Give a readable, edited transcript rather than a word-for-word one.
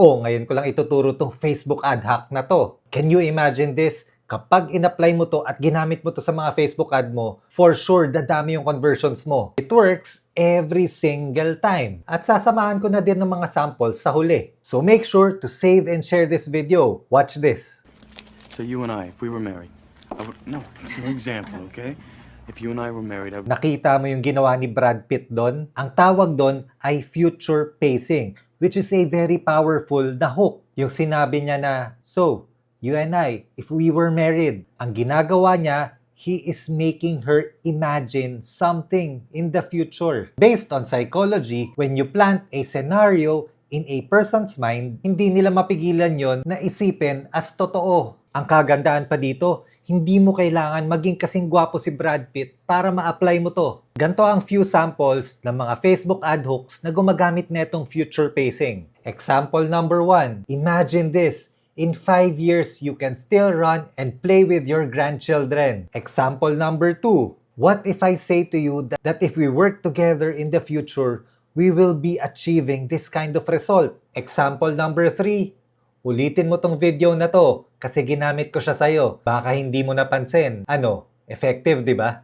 Oh, ngayon ko lang ituturo tong Facebook ad hack na to. Can you imagine this? Kapag in-apply mo to at ginamit mo to sa mga Facebook ad mo, for sure, dadami yung conversions mo. It works every single time. At sasamahan ko na din ng mga samples sa huli. So make sure to save and share this video. Watch this. So you and I, if we were married, no, for example, okay? If you and I were married, Nakita mo yung ginawa ni Brad Pitt doon? Ang tawag doon ay future pacing, which is a very powerful na hook. Yung sinabi niya na, so, you and I, if we were married, ang ginagawa niya, he is making her imagine something in the future. Based on psychology, when you plant a scenario in a person's mind, hindi nila mapigilan yon na isipin as totoo. Ang kagandaan pa dito, hindi mo kailangan maging kasing gwapo si Brad Pitt para ma-apply mo to. Ganto ang few samples ng mga Facebook ad hooks na gumagamit netong future pacing. Example number 1, imagine this. In 5 years, you can still run and play with your grandchildren. Example number 2, what if I say to you that if we work together in the future, we will be achieving this kind of result? Example number 3, ulitin mo tong video na to kasi ginamit ko siya sa'yo. Baka hindi mo napansin. Ano? Effective, di ba?